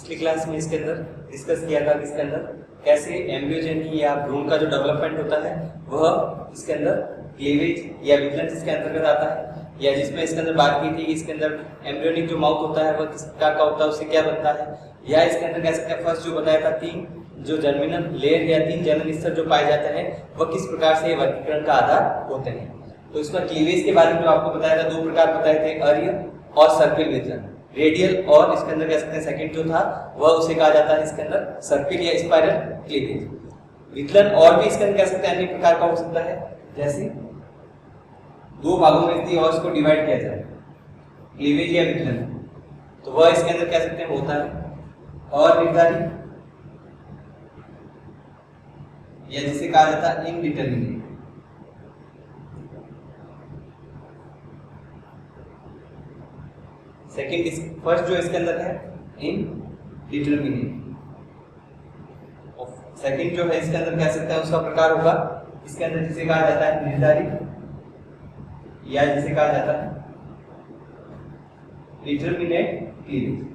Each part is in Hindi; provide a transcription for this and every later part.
पिछली क्लास में इसके अंदर डिस्कस किया था, इसके अंदर कैसे एम्ब्रियोजेनी या भ्रूण का जो डेवलपमेंट होता है वह इसके अंदर क्लीवेज या विगलेंस इसके अंतर्गत आता है, या जिसमें इसके अंदर बात की थी कि इसके अंदर एम्ब्रियोनिक जो माउथ होता है वह किस प्रकार का होता है, उससे क्या बनता है, या इसके अंदर कह सकते हैं फर्स्ट जो बताया था 3 जो जर्मिनल लेयर या 3 जनन स्तर जो पाए जाते हैं वह किस प्रकार से वर्गीकरण का आधार होते हैं। तो इसमें क्लीवेज के बारे में जो आपको बताया था 2 प्रकार बताए थे, अर्य और सर्पिल वितरण, रेडियल और इसके अंदर कह सकते हैं सेकंड जो था वह उसे कहा जाता है इसके अंदर सर्पिल या स्पाइरल क्लीवेज। वितरण और भी इसके अंदर कह सकते हैं अन्य प्रकार का हो सकता है, जैसे 2 भागों में यदि और इसको डिवाइड किया जाए क्लीवेज या वितरण, तो वह इसके अंदर कह सकते हैं होता है और निर्धारित या जिसे कहा जाता है इनडिटरमिनेट। सेकंड फर्स्ट जो इसके अंदर है इनडिटरमिनेट, सेकंड जो है इसके अंदर कह सकते हैं उसका प्रकार होगा इसके अंदर जिसे कहा जाता है निर्धारित या जिसे कहा जाता है डिटरमिनेट क्लीवेज।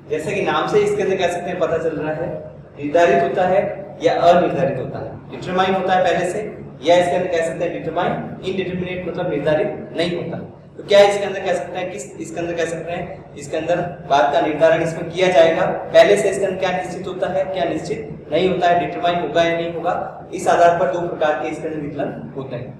जैसे कि नाम से इसके अंदर कह सकते हैं पता चल रहा है निर्धारित होता है या अनिर्धारित होता है, डिटरमाइन होता है पहले से, या इसके अंदर कह सकते हैं डिटरमाइन, इनडिटरमिनेट मतलब निर्धारित नहीं होता। तो क्या इसके अंदर कह सकते हैं किस इसके अंदर कह सकते हैं इसके अंदर बात का निर्धारण इसमें किया जाएगा, पहले से इसके अंदर क्या निश्चित होता है क्या निश्चित नहीं होता है, डिटरमाइन होगा या नहीं होगा, इस आधार पर 2 प्रकार के इसके अंदर विकलन होते हैं।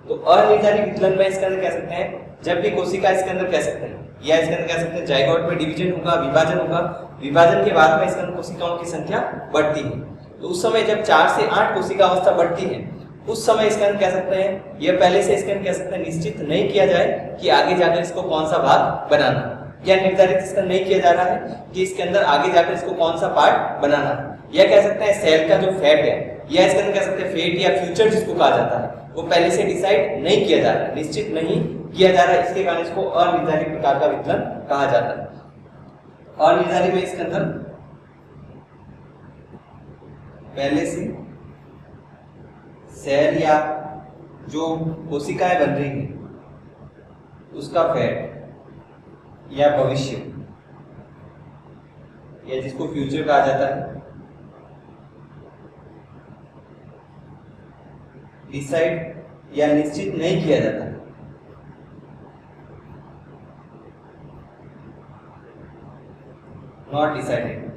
तो अनिर्धारित विकलन में इसके अंदर कह सकते हैं जब भी कोशिका इसके अंदर कह सकते हैं या इसके अंदर कह सकते हैं जाइगोट में डिवीजन होगा, विभाजन होगा, विभाजन के बाद में इसके अंदर कोशिकाओं की संख्या बढ़ती है, तो उस समय जब 4 से 8 कोशिका अवस्था बढ़ती है उस समय इसके अंदर कह सकते हैं यह पहले से इसके अंदर कह सकते हैं निश्चित नहीं किया जाए कि आगे जाकर इसको कौन सा भाग बनाना, या निर्धारित इसका नहीं किया जा रहा है कि इसके अंदर आगे जाकर इसको कौन सा पार्ट बनाना, या कह सकते हैं सेल का जो फैट है या इसके अंदर कह सकते हैं फेट या फ्यूचर जिसको कहा जाता है वो पहले से डिसाइड नहीं किया जा रहा है, निश्चित नहीं किया जा रहा है, इसके कारण इसको अनिर्धारित प्रकार का विकलन कहा जाता है। अनिर्धारित में इसके अंदर पहले से सेल या जो कोशिकाएं बन रही हैं उसका फैट या भविष्य या जिसको फ्यूचर कहा जाता है डिसाइड या निश्चित नहीं किया जाता है। नॉट डिसाइडेड,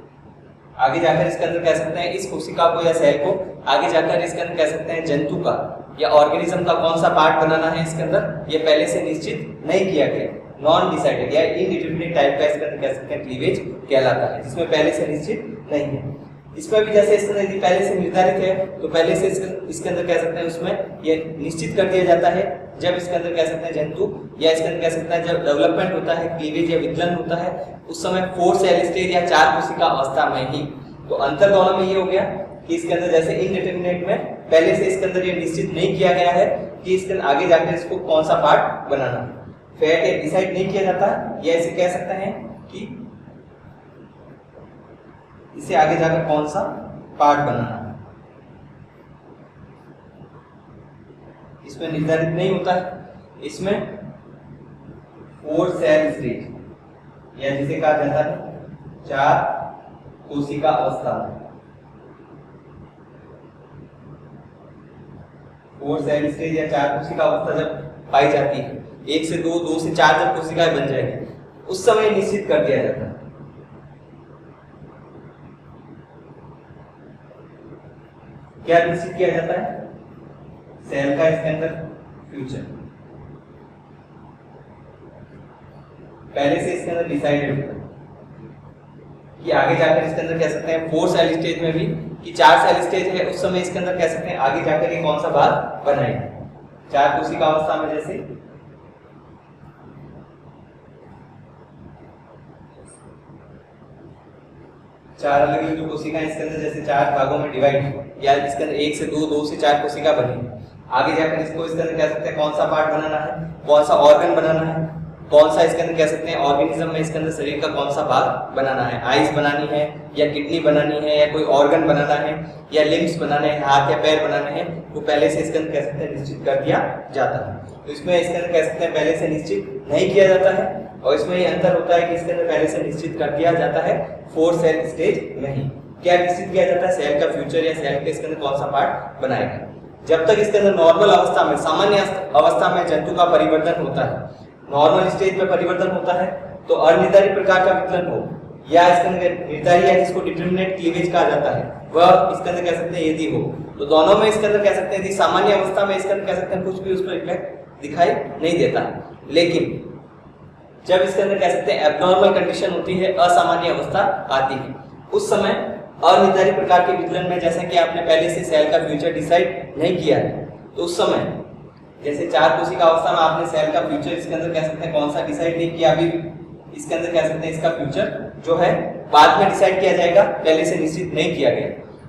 आगे जाकर इसके अंदर कह सकते हैं इस कोशिका को या सेल को आगे जाकर इसके अंदर कह सकते हैं जंतु का या ऑर्गेनिज्म का कौन सा पार्ट बनाना है इसके अंदर ये पहले से निश्चित नहीं किया गया, नॉन डिसाइडेड या इनडिटरमिनेट टाइप का इसके अंदर कह सकते हैं क्लीवेज कहलाता है, जिसमें पहले से निश्चित नहीं है। इसमें भी जैसे इसके अंदर पहले से निर्धारित है तो पहले से इसके अंदर कह सकते हैं उसमें ये निश्चित कर दिया जाता है जब इसके अंदर कह सकते हैं जंतु या इसके अंदर कह सकते हैं जब डेवलपमेंट होता है क्लीवेज या विकलन होता है उस समय 4 सेल स्टेज या 4 कोशिका अवस्था में ही। तो अंतर दोनों में ये हो गया कि इसके अंदर जैसे इनडिटरमिनेट में पहले से इसके अंदर ये निश्चित नहीं किया गया है कि इसके अंदर आगे जाकर इसको कौन सा पार्ट बनाना, फैट या डिसाइड नहीं किया जाता, या इसे कह सकते हैं कि इसे आगे जाकर कौन सा पार्ट बनाना है, इसमें निर्धारित नहीं होता है। इसमें 4 सेल स्टेज या जिसे कहा जाता है 4 कोशिका अवस्था, 4 सेल स्टेज या 4 कोशिका अवस्था जब पाई जाती है, 1 से 2, 2 से 4 जब कोशिकाएं बन जाएगी उस समय निश्चित कर दिया जाता है। क्या निश्चित किया जाता है? सेल का इसके अंदर फ्यूचर पहले से इसके अंदर डिसाइडेड होता है कि आगे जाकर इसके अंदर कह सकते हैं 4 सेल स्टेज में भी कि 4 सेल स्टेज है उस समय इसके अंदर कह सकते हैं आगे जाकर ये कौन सा भाग बनाएगा। 4 कोशिका अवस्था में जैसे चार अलग अलग जो कोशिकाएं इसके अंदर जैसे 4 भागों में डिवाइड या इसके अंदर 1 से 2, 2 से 4 कोशिका बनी, आगे जाकर इसको इसके अंदर कह सकते हैं कौन सा पार्ट बनाना है, कौन सा ऑर्गन बनाना है, कौन सा इसके अंदर कह सकते हैं ऑर्गेनिज्म में इसके अंदर शरीर का कौन सा भाग बनाना है, आइज बनानी है या किडनी बनानी है या कोई ऑर्गन बनाना है या लिम्स बनाने हैं, हाथ या पैर बनाने हैं, वो पहले से इसके अंदर कह सकते हैं निश्चित कर दिया जाता है। तो इसमें इसके अंदर कह सकते हैं पहले से निश्चित नहीं किया जाता है, और इसमें ये अंतर होता है कि इसके अंदर पहले से निश्चित कर दिया जाता है 4 सेल स्टेज में ही। क्या निश्चित किया जाता है? सेल का फ्यूचर या सेल के इसके अंदर कौन सा पार्ट बनाएगा। जब तक इसके अंदर नॉर्मल अवस्था में, सामान्य अवस्था में जंतु का परिवर्तन होता है, नॉर्मल स्टेज में परिवर्तन होता है, तो अनिर्धारित प्रकार का विकलन हो या इसके अंदर निर्धारित या जिसको डिटरमिनेट क्लीवेज कहा जाता है वह इसके अंदर कह सकते हैं यदि हो, तो दोनों में इसके अंदर कह सकते हैं यदि सामान्य अवस्था में इसके अंदर कह सकते हैं कुछ भी उस पर इफेक्ट दिखाई नहीं देता है, लेकिन जब इसके अंदर कह सकते हैं एब्नॉर्मल कंडीशन होती है, असामान्य अवस्था आती है, उस समय अनिर्धारित प्रकार के विकलन में जैसे कि आपने पहले से सेल का फ्यूचर डिसाइड नहीं किया है, तो उस समय जैसे 4 कोशिका अवस्था में आपने सेल का फ्यूचर इसके अंदर कह सकते हैं कौन सा डिसाइड नहीं किया, अभी इसके अंदर कह सकते हैं इसका फ्यूचर जो है बाद में डिसाइड किया जाएगा, पहले से निश्चित नहीं किया गया।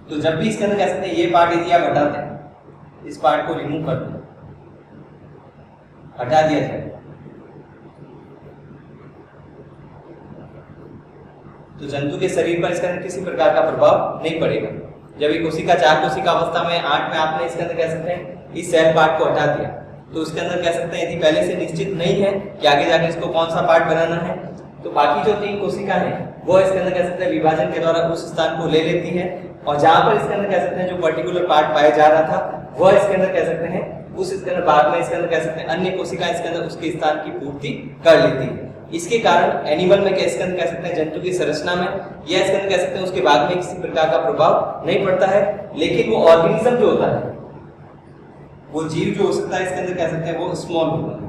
तो जब भी इसके अंदर कह सकते हैं ये पार्ट यदि आप हटा दें, इस पार्ट को रिमूव कर दें, हटा दिया जाए, तो जंतु के शरीर पर इसके अंदर किसी प्रकार का प्रभाव नहीं पड़ेगा। जब ये कोशिका 4 कोशिका अवस्था में 8 में आपने इसके अंदर कह सकते हैं इस सेल पार्ट को हटा दिया, तो उसके अंदर कह सकते हैं यदि पहले से निश्चित नहीं है कि आगे जाकर इसको कौन सा पार्ट बनाना है, तो बाकी जो 3 कोशिका है वो इसके अंदर कह सकते हैं विभाजन के द्वारा उस स्थान को ले लेती है, और जहां पर इसके अंदर कह सकते हैं जो पर्टिकुलर पार्ट पाया जा रहा था वह इसके अंदर कह सकते हैं उस इसके अंदर बाद में इसके अंदर कह सकते हैं अन्य कोशिका इसके अंदर उसके स्थान की पूर्ति कर लेती है। इसके कारण एनिमल में इसके अंदर कह सकते हैं जंतु की संरचना में या इसके अंदर कह सकते हैं उसके भाग में किसी प्रकार का प्रभाव नहीं पड़ता है, लेकिन वो ऑर्गेनिज्म जो होता है, वो जीव जो हो सकता है इसके अंदर कह सकते हैं वो स्मॉल होता है,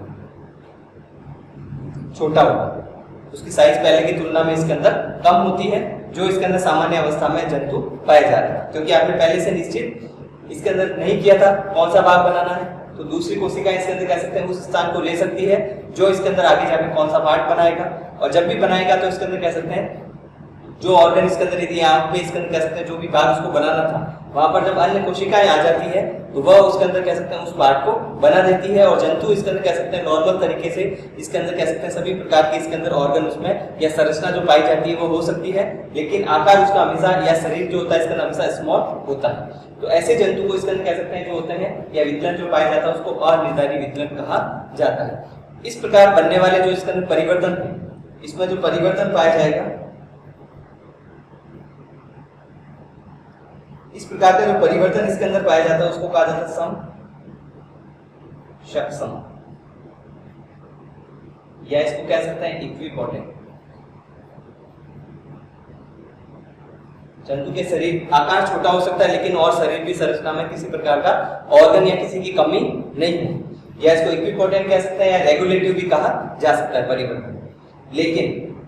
छोटा होता है, उसकी साइज पहले की तुलना में इसके अंदर कम होती है, जो इसके अंदर सामान्य अवस्था में जंतु पाए जा रहे हैं, क्योंकि आपने पहले से निश्चित इसके अंदर नहीं किया था कौन सा भाग बनाना है, तो दूसरी कोशिका इसके अंदर कह सकते हैं उस स्थान को ले सकती है जो इसके अंदर आगे जाकर कौन सा पार्ट बनाएगा, और जब भी बनाएगा तो इसके अंदर कह सकते हैं जो ऑर्गन इसके अंदर यदि यहाँ पे इसके अंदर कह सकते हैं जो भी भाग उसको बनाना था, वहां पर जब अन्य कोशिकाएं आ जाती है तो वह उसके अंदर कह सकते हैं उस पार्ट को बना देती है, और जंतु इसके अंदर कह सकते हैं नॉर्मल तरीके से इसके अंदर कह सकते हैं सभी प्रकार के इसके अंदर ऑर्गन उसमें या संरचना जो पाई जाती है वो हो सकती है, लेकिन आकार उसका हमेशा या शरीर जो होता है इसका हमेशा स्मॉल होता है। तो ऐसे जंतु को इसके अंदर कह सकते हैं जो होते हैं या विकलन जो पाया जाता है उसको अनिर्धारित विकलन कहा जाता है। इस प्रकार बनने वाले जो इसके अंदर परिवर्तन है, इसमें जो परिवर्तन पाया जाएगा, इस प्रकार का जो परिवर्तन इसके अंदर पाया जाता है उसको कहा जाता है सम सम, या इसको कह सकते हैं इक्विपोटेंट। जंतु के शरीर आकार छोटा हो सकता है लेकिन और शरीर की संरचना में किसी प्रकार का ऑर्गन या किसी की कमी नहीं है, या इसको इक्विपोटेंट कह सकते हैं या रेगुलेटिव भी कहा जा सकता है परिवर्तन। लेकिन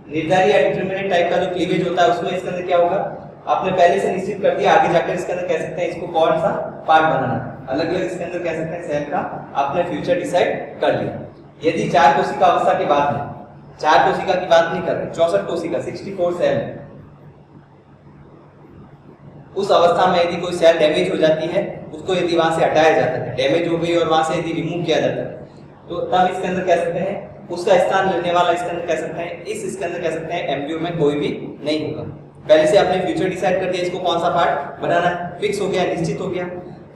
निर्धारित या डिटरमिनेट टाइप का जो क्लीवेज होता है उसमें इसके अंदर क्या होगा, आपने पहले से निश्चित कर दिया, आगे जाकर इसके अंदर कह सकते हैं इसको कौन सा पार्ट बनाना है, अलग अलग इसके अंदर कह सकते हैं सेल का आपने फ्यूचर डिसाइड कर लिया। यदि 4 कोशिका अवस्था के बाद में, 4 कोशिका की बात नहीं कर रहे, 64 कोशिका 64 सेल है, उस अवस्था में यदि कोई सेल डैमेज हो जाती है, उसको यदि वहां से हटाया जाता है, डैमेज हो गई और वहां से यदि रिमूव किया जाता है, तो तब इसके अंदर कह सकते हैं उसका स्थान लेने वाला इसके अंदर कह सकते हैं इसके अंदर कह सकते हैं एम्ब्रियो में कोई भी नहीं होगा। पहले से आपने फ्यूचर डिसाइड कर दिया इसको कौन सा पार्ट बनाना है, फिक्स हो गया, निश्चित हो गया।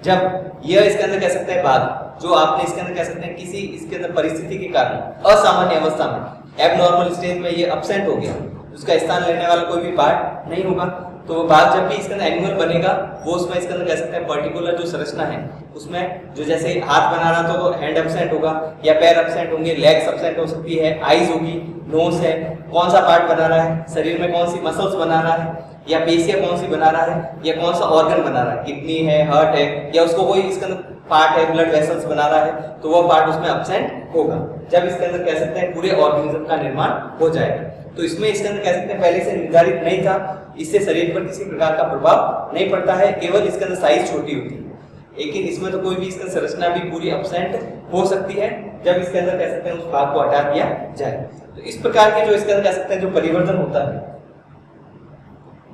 जब यह इसके अंदर कह सकते हैं भाग जो आपने इसके अंदर कह सकते हैं किसी इसके अंदर परिस्थिति के कारण असामान्य अवस्था में एबनॉर्मल स्टेज में ये एब्सेंट हो गया, उसका स्थान लेने वाला कोई भी पार्ट नहीं होगा, तो वो भाग जब भी इसके अंदर एनिमल बनेगा वो उसमें इसके अंदर कह सकते हैं पर्टिकुलर जो संरचना है उसमें जो जैसे हाथ बना रहा तो हैंड एब्सेंट होगा या पैर एब्सेंट होंगे, लेग्स एब्सेंट हो सकती है, आईज होगी, नोज है, कौन सा पार्ट बना रहा है, शरीर में कौन सी मसल्स बना रहा है या पेशियां कौन सी बना रहा है या कौन सा ऑर्गन बना रहा है, किडनी है, हार्ट है, या उसको कोई इसके अंदर पार्ट है ब्लड वेसल्स बना रहा है, तो वो पार्ट उसमें एब्सेंट होगा जब इसके अंदर कह सकते हैं पूरे ऑर्गेनिज्म का निर्माण हो जाएगा। तो इसमें इसके अंदर कह सकते हैं पहले से निर्धारित नहीं था, इससे शरीर पर किसी प्रकार का प्रभाव नहीं पड़ता है, केवल इसके अंदर साइज छोटी होती है, लेकिन इसमें तो कोई भी इसका संरचना भी पूरी एब्सेंट हो सकती है जब इसके अंदर कह सकते हैं उस भाग को हटा दिया जाए। तो इस प्रकार के जो इसके अंदर कह सकते हैं जो परिवर्तन होता है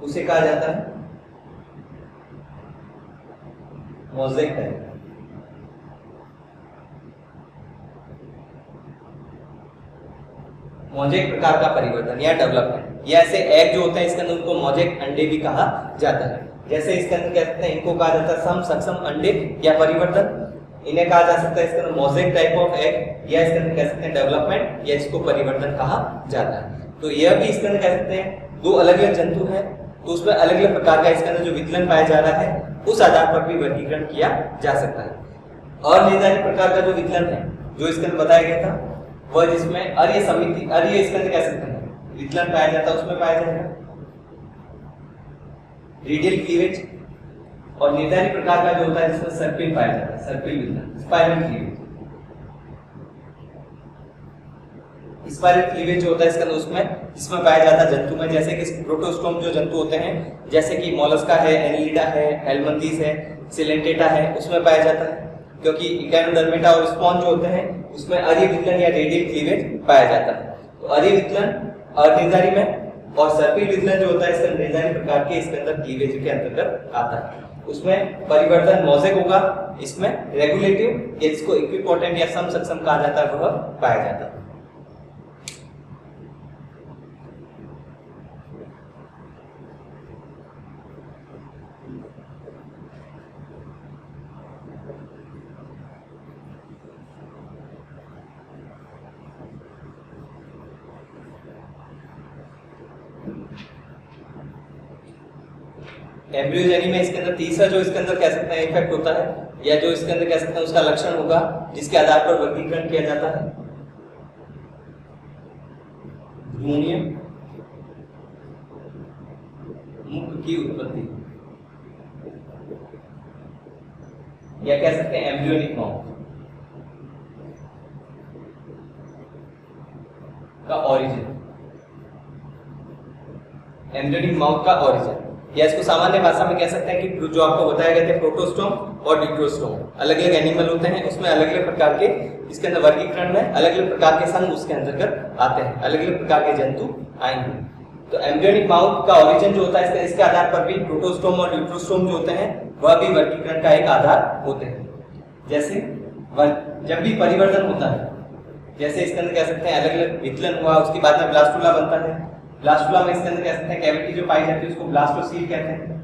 उसे कहा जाता है मोज़ेक है। मोज़ेक प्रकार का परिवर्तन या डेवलपमेंट, या ऐसे एग जो होते हैं इसके अंदर उनको मोज़ेक अंडे भी कहा जाता है। जैसे इसके अंदर कह सकते हैं इनको कहा जाता है सम सक्षम अंडे या परिवर्तन। इन्हें कहा जा सकता है इसके अंदर मोज़ेक टाइप ऑफ एग, या इसके अंदर कह सकते हैं डेवलपमेंट, या इसको परिवर्तन कहा जाता है। तो यह भी इसके अंदर कह सकते हैं दो अलग अलग जंतु हैं, तो उसमें अलग अलग प्रकार का इसके अंदर जो विकलन पाया जा रहा है उस आधार पर भी वर्गीकरण किया जा सकता है। और निर्धारित प्रकार का जो विकलन है जो इसके अंदर बताया गया था वह जिसमें अर्य समिति, अर्य इसके अंदर कह सकते हैं विकलन पाया जाता है, उसमें पाया जाएगा रेडियल क्लीवेज। और निर्धारित प्रकार का जो होता है जिसमें सर्पिल पाया जाता है, सर्पिल विकलन, स्पाइरल क्लीवेज। स्पाइरल क्लीवेज जो होता है इसके अंदर उसमें जिसमें पाया जाता है जंतु में, जैसे कि प्रोटोस्टोम जो जंतु होते हैं जैसे कि मोलस्का है, एनिलिडा है, हेलमिंथेस है, सिलेंटेटा है, उसमें पाया जाता है। क्योंकि इकाइनोडर्मेटा और स्पॉन्ज जो होते हैं उसमें अर्य विकलन या रेडियल क्लीवेज पाया जाता है। तो अर्य विकलन अनिर्धारित में और सर्पिल विकलन जो होता है इसके निर्धारित प्रकार के इसके अंदर क्लीवेज के अंतर्गत आता है। उसमें परिवर्तन मोज़ेक होगा, इसमें रेगुलेटिव या जिसको इक्विपोटेंट या सम सक्षम कहा जाता है वह पाया जाता है। एम्ब्रियोजेनी में इसके अंदर तीसरा जो इसके अंदर कह सकते हैं इफेक्ट होता है या जो इसके अंदर कह सकते हैं उसका लक्षण होगा जिसके आधार पर वर्गीकरण किया जाता है, भ्रूणीय मुख की उत्पत्ति या कह सकते हैं एम्ब्रियोनिक माउथ का ओरिजिन, एम्ब्रियोनिक माउथ का ओरिजिन, या इसको सामान्य भाषा में कह सकते हैं कि जो आपको बताया गया था प्रोटोस्टोम और डिक्रोस्टोम अलग अलग एनिमल होते हैं, उसमें अलग अलग प्रकार के इसके अंदर वर्गीकरण में अलग अलग प्रकार के संघ उसके अंतर्गत आते हैं, अलग अलग प्रकार के जंतु आएंगे। तो एम्ब्रियोनिक माउथ का ओरिजिन जो होता है इसके आधार पर भी प्रोटोस्टोम और डिक्रोस्टोम जो होते हैं वह भी वर्गीकरण का एक आधार होते हैं। जैसे जब भी परिवर्तन होता है, जैसे इसके अंदर कह सकते हैं अलग अलग विकलन हुआ, उसके बाद में ब्लास्टुला बनता है, ब्लास्टुला में इसके अंदर कह सकते हैं कैविटी जो पाई जाती है उसको ब्लास्टोसील कहते हैं।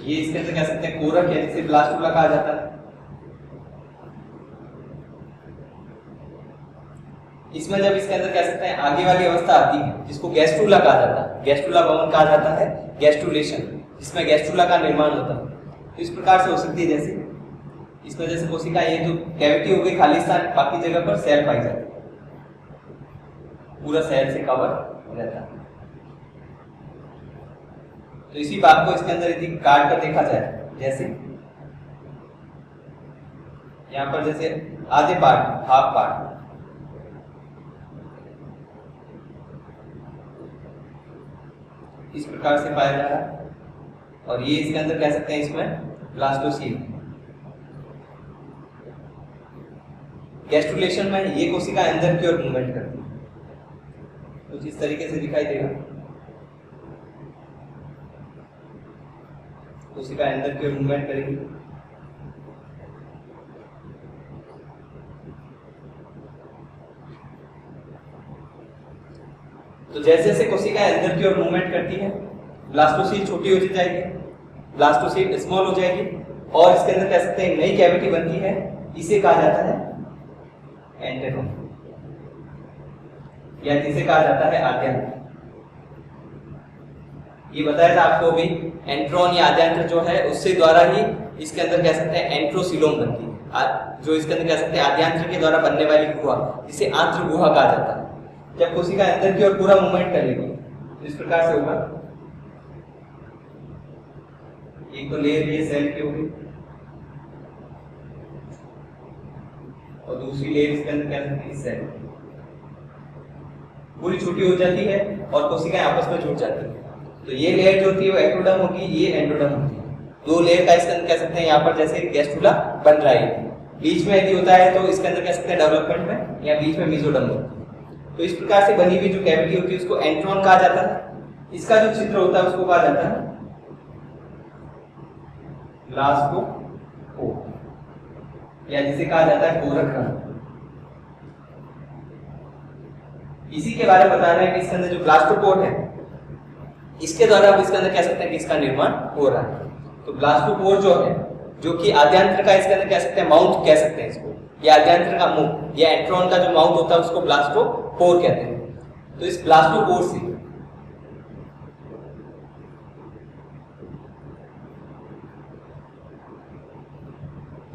ये इसके अंदर कह सकते हैं कोरक है जिसे ब्लास्टुला कहा जाता है। इसमें जब इसके अंदर कह सकते हैं आगे वाली अवस्था आती है जिसको गैस्ट्रुला कहा जाता है, गैस्ट्रुला भवन कहा जाता है, गैस्ट्रुलेशन, जिसमें गैस्ट्रुला का निर्माण होता है। तो इस प्रकार से हो सकती है जैसे इसमें जैसे कोशिका ये जो कैविटी हो गई खाली स्थान, बाकी जगह पर सेल पाई जाती है, पूरा सेल से कवर रहता है। तो इसी बात को इसके अंदर यदि काट कर देखा जाए, जैसे यहां पर जैसे आधे पार्ट, हाफ पार्ट, इस प्रकार से पाया जा रहा है। और ये इसके अंदर कह सकते हैं इसमें ब्लास्टोसील। गैस्ट्रुलेशन में ये कोशिका अंदर की ओर मूवमेंट करती है, कुछ इस तरीके से दिखाई देगा, कोशिका अंदर की ओर मूवमेंट करेगी। तो जैसे जैसे कोशिका अंदर की ओर मूवमेंट करती है ब्लास्टोसील छोटी होती जाएगी, ब्लास्टोसील स्मॉल हो जाएगी और इसके अंदर कह सकते हैं नई कैविटी बनती है, इसे कहा जाता है एंटेरोन या जिसे कहा जाता है आद्यांत्र। ये बताया था आपको भी एंट्रॉन या आद्यांत्र जो है उससे द्वारा ही इसके अंदर कह सकते हैं एंट्रोसिलोम बनती है, जो इसके अंदर कह सकते हैं आद्यांत्र के द्वारा बनने वाली गुहा जिसे आंत्र गुहा कहा जाता है। जब कोशिका अंदर की ओर पूरा मूवमेंट करेगी तो इस प्रकार से होगा, एक तो लेयर ये सेल की होगी और दूसरी लेयर इसके अंदर कह सकते हैं सेल पूरी छोटी हो जाती है और कोशिकाएं आपस में जुड़ जाती है। तो ये लेयर जो होती है वो एक्टोडर्म होगी, ये एंडोडर्म होती है। दो लेयर का इसके अंदर कह सकते हैं यहाँ पर जैसे गैस्ट्रुला बन रहा है, बीच में यदि होता है तो इसके अंदर कह सकते हैं डेवलपमेंट में या बीच में मेसोडर्म होता है। तो इस प्रकार से बनी हुई जो कैविटी होती है उसको एंट्रॉन कहा जाता है। इसका जो छिद्र होता है उसको कहा जाता है ब्लास्टो या जिसे कहा जाता है कोरक रंध्र। इसी के बारे में बता रहे हैं कि इसके अंदर जो ब्लास्टोपोड है इसके द्वारा आप इसके अंदर कह सकते हैं कि इसका निर्माण हो रहा है। तो ब्लास्टोपोर जो है, जो कि आद्यांत्र का इसके अंदर कह सकते हैं माउथ कह सकते हैं इसको, या आद्यांत्र का मुंह या एंट्रॉन का जो माउथ होता है उसको ब्लास्टोपोर कहते हैं। तो इस ब्लास्टोपोर से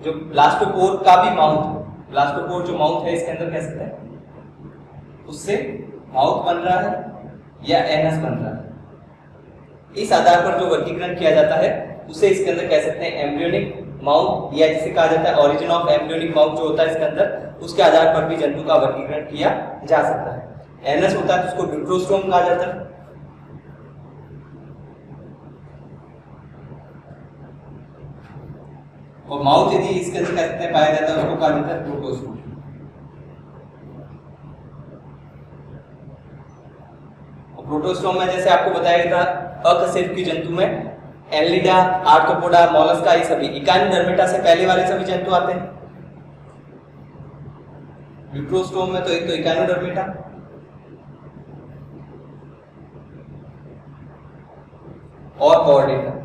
जो ब्लास्टोपोर का भी माउथ, ब्लास्टोपोर जो माउथ है इसके अंदर कह सकते हैं, उससे माउथ बन रहा है या एनस बन रहा है। इस आधार पर जो वर्गीकरण किया जाता है उसे इसके अंदर कह सकते हैं एम्ब्रियोनिक माउथ, या जिसे कहा जाता है ओरिजिन ऑफ एम्ब्रियोनिक माउथ जो होता है इसके अंदर, उसके आधार पर भी जंतु का वर्गीकरण किया जा सकता है। एनस होता है तो उसको ड्यूट्रोस्टोम कहा जाता है। और माउथ यदि इसके अंदर कह सकते हैं पाया जाता है उसको कहा जाता है प्रोटोस्टोम। प्रोटोस्टोम में जैसे आपको बताया था अकशेरुकी जंतु में एनलिडा, आर्थ्रोपोडा, मोलस्का, ये सभी इकाइनोडर्मेटा से पहले वाले सभी जंतु आते हैं। ड्यूट्रोस्टोम में तो एक तो इकाइनोडर्मेटा और कॉर्डेटा।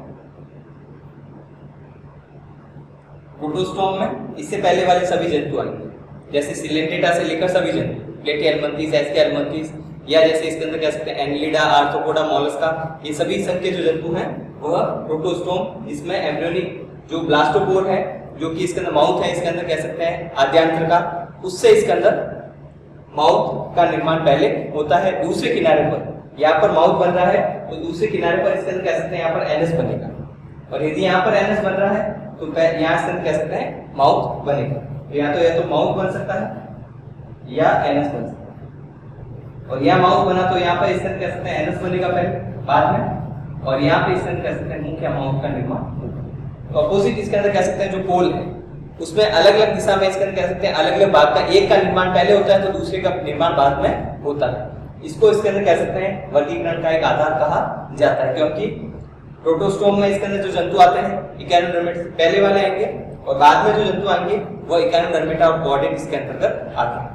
प्रोटोस्टोम में इससे पहले वाले सभी जंतु आएंगे, जैसे सिलेंटेटा से लेकर सभी जंतु, प्लेटिहेल्मिन्थेस, एस्केहेल्मिन्थेस, या जैसे इसके अंदर कह सकते हैं एनलिडा, आर्थ्रोपोडा, मोलस्का, ये सभी संघ के जो जंतु हैं वह प्रोटोस्टोम, इसमें एम्ब्रियोनिक जो ब्लास्टोपोर है, जो कि इसके अंदर माउथ है, इसके अंदर कह सकते हैं आद्यांत्र का, उससे इसके अंदर माउथ का निर्माण पहले होता है। दूसरे किनारे पर यहाँ पर माउथ बन रहा है तो दूसरे किनारे पर इसके अंदर कह सकते हैं यहाँ पर एनस बनेगा, और यदि यहाँ पर एनस बन रहा है तो यहाँ इसके अंदर कह सकते हैं माउथ बनेगा। तो या तो माउथ बन सकता है या एनस बन सकता है, और यहाँ माउथ बना तो यहाँ पर इसके अंदर कह सकते हैं एनस बनेगा पहले, बाद में, और यहाँ पे इसके अंदर कह सकते हैं मुंह या माउथ का निर्माण होगा। तो अपोजिट इसके अंदर कह सकते हैं जो पोल है उसमें अलग अलग दिशा में इसके अंदर कह सकते हैं अलग अलग भाग का, एक का निर्माण पहले होता है तो दूसरे का निर्माण बाद में होता है। इसको इसके अंदर कह सकते हैं वर्गीकरण का एक आधार कहा जाता है, क्योंकि प्रोटोस्टोम में इसके अंदर जो जंतु आते हैं इकाइनोडर्मेटा से पहले वाले आएंगे, और बाद में जो जंतु आएंगे वो इकाइनोडर्मेटा और कॉर्डेट इसके अंतर्गत आते हैं।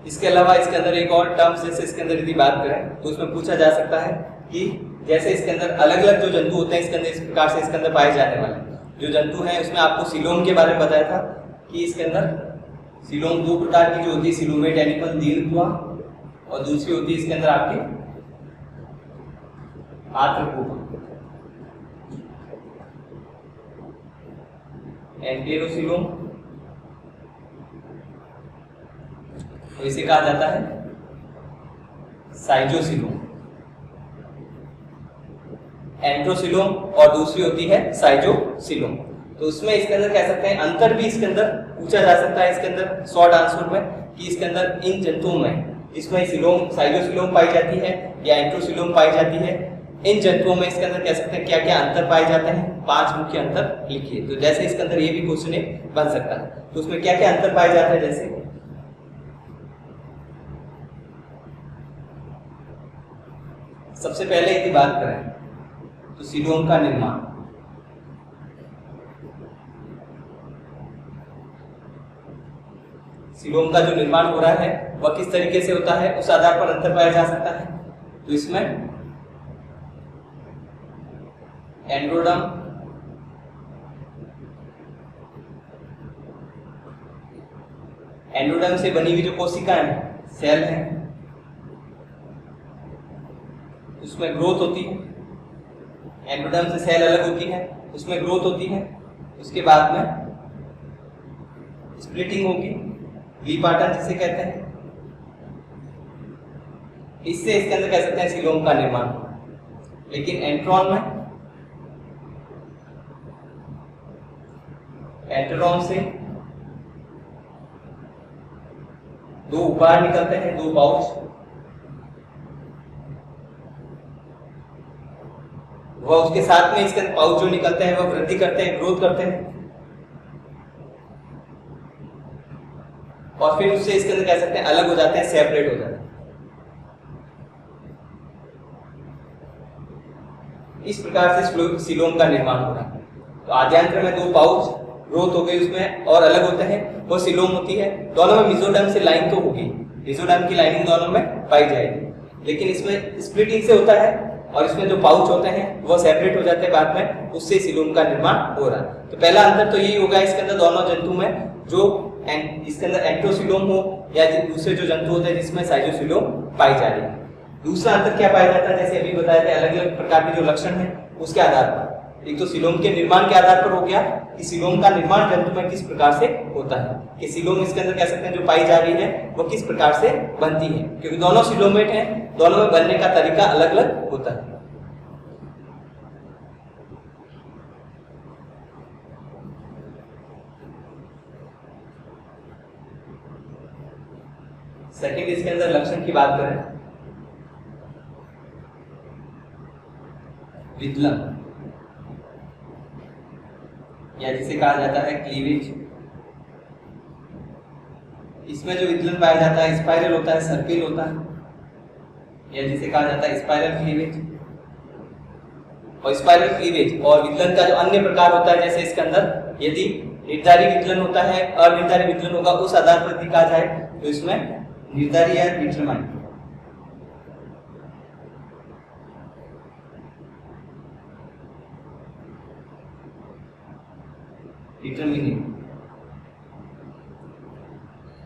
इसके अलावा इसके अंदर एक और टर्म्स, जैसे इसके अंदर यदि बात करें तो उसमें पूछा जा सकता है कि जैसे इसके अंदर अलग अलग जो जंतु होते हैं इसके अंदर इस प्रकार से इसके अंदर पाए जाने वाले जो जंतु हैं, उसमें आपको सीलोम के बारे में बताया था कि इसके अंदर सीलोम दो प्रकार की जो होती है, सीलोमेट एनिमल दीर्घ, और दूसरी होती है इसके अंदर आपकी आर्थ्रोपोडा, एंटेरोसीलोम, तो इसे कहा जाता है साइजोसीलोम, एंट्रोसीलोम, और दूसरी होती है साइजोसीलोम। तो उसमें इसके अंदर कह सकते हैं अंतर भी इसके अंदर पूछा जा सकता है इसके अंदर शॉर्ट आंसर में, कि इसके अंदर इन जंतुओं में जिसमें सीलोम साइजोसीलोम पाई जाती है या एंट्रोसीलोम पाई जाती है, इन जंतुओं में इसके अंदर कह सकते हैं क्या क्या अंतर पाए जाते हैं, 5 मुख्य अंतर लिखिए। तो जैसे इसके अंदर ये भी क्वेश्चन बन सकता है, तो उसमें क्या क्या अंतर पाए जाते हैं, जैसे सबसे पहले यदि बात करें तो सीलोम का निर्माण, सीलोम का जो निर्माण हो रहा है वह किस तरीके से होता है, उस आधार पर अंतर पाया जा सकता है। तो इसमें एंड्रोडर्म, एंड्रोडर्म से बनी हुई जो कोशिकाएं सेल हैं उसमें ग्रोथ होती है, एंडोडर्म से सेल अलग होती है, उसमें ग्रोथ होती है, उसके बाद में स्प्लिटिंग होगी, वी पार्टन जिसे कहते हैं, इससे इसके अंदर कह सकते हैं सीलोम का निर्माण। लेकिन एंट्रॉन में, एंट्रोन से दो उपाय निकलते हैं, दो पाउच, वह उसके साथ में इसके पाउच जो निकलते हैं वह वृद्धि करते हैं, ग्रोथ करते हैं। और फिर उससे इसके अंदर कह सकते हैं अलग हो जाते हैं, सेपरेट हो जाते हैं। इस प्रकार से सीलोम का निर्माण हो रहा है। तो आद्यांत्र में दो पाउच ग्रोथ हो गई उसमें और अलग होते हैं, वो सीलोम होती है। दोनों में मेसोडर्म से लाइन तो होगी, मेसोडर्म की लाइनिंग दोनों में पाई जाएगी, लेकिन इसमें स्प्लिटिंग से होता है और इसमें जो पाउच होते हैं वो सेपरेट हो जाते हैं बाद में, उससे सीलोम का निर्माण हो रहा है। तो पहला अंतर तो यही होगा इसके अंदर दोनों जंतु में, जो इसके अंदर एंट्रोसीलोम हो या दूसरे जो जंतु होते हैं जिसमें साइटोसीलोम पाई जा रही है। दूसरा अंतर क्या पाया जाता है, जैसे अभी बताया था, अलग अलग प्रकार के जो लक्षण है उसके आधार पर। एक तो सीलोम के निर्माण के आधार पर हो गया कि सीलोम का निर्माण जंतु में किस प्रकार से होता है, कि सीलोम इसके अंदर कह सकते हैं जो पाई जा रही है वो किस प्रकार से बनती है, क्योंकि दोनों सीलोमेट हैं, दोनों में बनने का तरीका अलग अलग होता है। सेकंड इसके अंदर लक्षण की बात करें, विदलन या जिसे कहा जाता है क्लीवेज। इसमें जो विदलन पाया जाता है स्पाइरल होता है, सर्किल होता है, या जिसे कहा जाता है स्पाइरल क्लीवेज। और स्पाइरल क्लीवेज और विदलन का जो अन्य प्रकार होता है, जैसे इसके अंदर यदि निर्धारी विदलन होता है, अनिर्धारी विदलन होगा, उस आधार पर कहा जाए तो इसमें निर्धारी या डिटरमाइन। डिटरमिनेट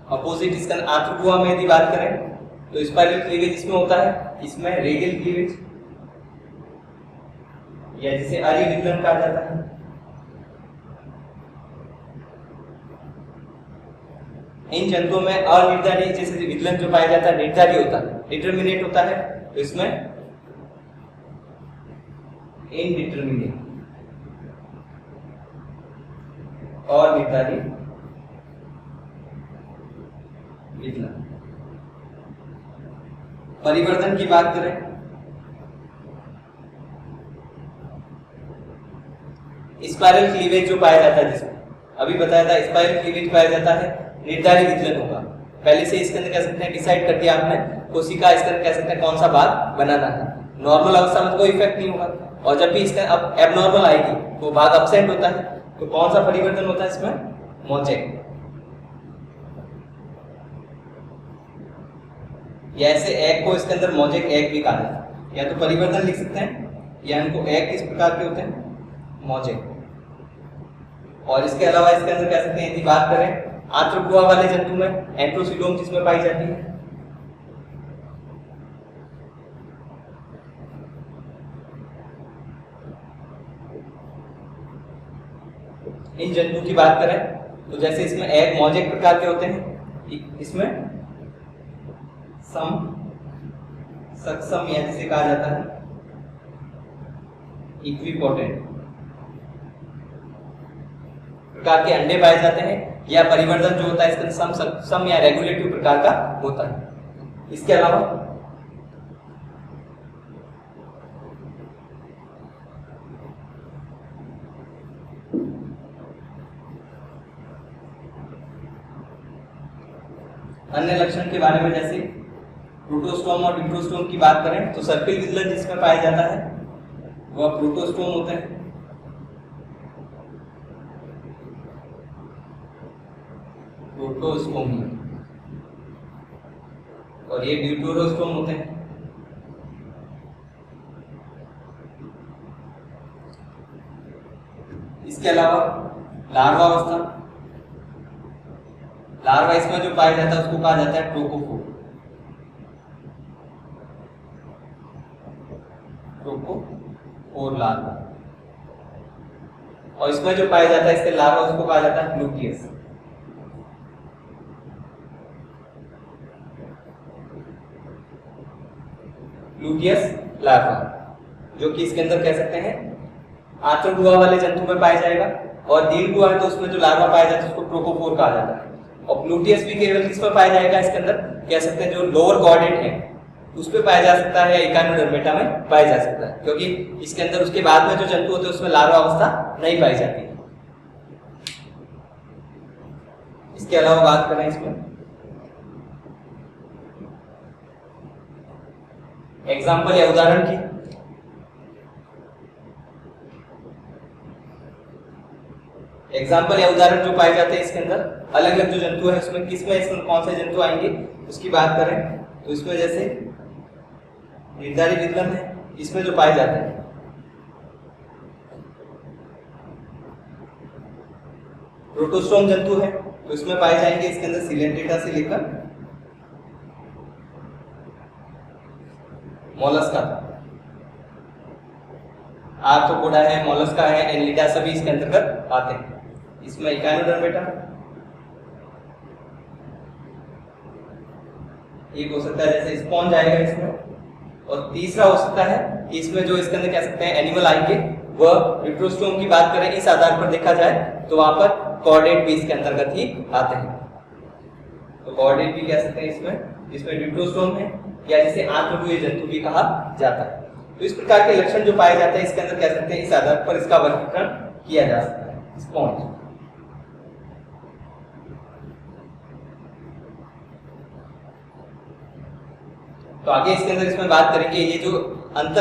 अपोजिट इसका आंतरिक में यदि बात करें तो स्पाइरल क्लीवेज इसमें होता है, इसमें रेडियल क्लीवेज या जिसे अरिविदलन कहा जाता है। इन जंतुओं में अनिर्धारी जैसे विदलन जो पाया जाता है निर्धारी होता है, डिटरमिनेट होता है, तो इसमें इनडिटरमिनेट और निर्धारी विदलन। परिवर्तन की बात करें, स्पाइरल क्लीवेज जो पाया जाता है, जिसमें अभी बताया था स्पाइरल क्लीवेज पाया जाता है, निर्धारी विदलन होगा। पहले से इसके अंदर कह सकते हैं डिसाइड कर दिया आपने कोशिका इसके अंदर कह सकते हैं कौन सा भाग बनाना है। नॉर्मल अवस्था में कोई इफेक्ट नहीं होगा, और जब भी इसका अब एबनॉर्मल आएगी तो भाग अब्सेंट होता है, तो कौन सा परिवर्तन होता है इसमें, मोजेक। या ऐसे एग को इसके अंदर मोजेक एग भी कहा जाता है, या तो परिवर्तन लिख सकते हैं या इनको एग किस प्रकार के होते हैं, मोजेक। और इसके अलावा इसके अंदर कह सकते हैं यदि बात करें आंतरिक वाले जंतु में एंट्रोसीलोम जिसमें पाई जाती है, इन जंतु की बात करें तो जैसे इसमें एग मोजेक प्रकार के होते हैं, इसमें सम सक्षम या जिसे कहा जाता है इक्विपोटेंट प्रकार के अंडे पाए जाते हैं, या परिवर्तन जो होता है इसके सम या रेगुलेटिव प्रकार का होता है। इसके अलावा अन्य लक्षण के बारे में, जैसे प्रोटोस्टोम और डिप्रोस्टोम की बात करें तो सर्पिल विदलन जिसमें पाया जाता है वह प्रोटोस्टोम होते हैं, प्रोटोस्टोम, और ये ड्यूटेरोस्टोम होते हैं। इसके अलावा लार्वा अवस्था, लार्वा इसमें जो पाया जाता है उसको कहा जाता है ट्रोकोफोर, ट्रोकोफोर लार्वा। और इसमें जो पाया जाता है इसके लार्वा उसको कहा जाता है ग्लूटियस। ग्लूटियस लार्वा जो कि इसके अंदर कह सकते हैं आंतरिक गुहा वाले जंतु में पाया जाएगा, और दीर्घ गुहा है तो उसमें जो लार्वा पाया जाता है उसको ट्रोकोफोर कहा जाता है। और ग्लूटियस भी केवल किस पर पाया जाएगा, इसके अंदर कह सकते हैं जो लोअर कॉर्डेट है उस पे पाया जा सकता है, या इकानोडर्मेटा में पाया जा सकता है, क्योंकि इसके अंदर उसके बाद में जो जंतु होते हैं उसमें लार्वा अवस्था नहीं पाई जाती है। इसके अलावा बात करें इसमें एग्जाम्पल या उदाहरण की एग्जाम्पल या उदाहरण जो पाए जाते हैं इसके अंदर, अलग अलग जो जंतु है उसमें इसमें कौन से जंतु आएंगे उसकी बात करें तो इसमें जैसे निर्धारित विकलन है, इसमें जो पाए जाते हैं प्रोटोस्टोम जंतु है तो इसमें पाए जाएंगे इसके अंदर सिलेंट्रेटा से लेकर मोलस्का, आर्थ्रोपोडा है, मोलस्का है, एनलिडा सभी इसके अंतर्गत आते हैं। इसमें इकाइनोडर्मेटा एक हो सकता है जैसे स्पॉन्ज आएगा इसमें, और तीसरा हो सकता है कि इसमें जो इसके अंदर कह सकते हैं एनिमल आएंगे वह विट्रोस्टोम की बात करें इस आधार पर देखा जाए तो वहां पर कॉर्डेट भी इसके अंतर्गत ही आते हैं। तो कॉर्डेट भी कह सकते हैं इसमें विट्रोस्टोम है या जिसे आंतरिक जंतु भी कहा जाता है। तो इस प्रकार के लक्षण जो पाए जाते हैं इसके अंदर कह सकते हैं इस आधार पर इसका वर्गीकरण किया जा सकता है। स्पॉन्ज तो आगे इसके अंदर इसमें बात करेंगे ये जो अंतर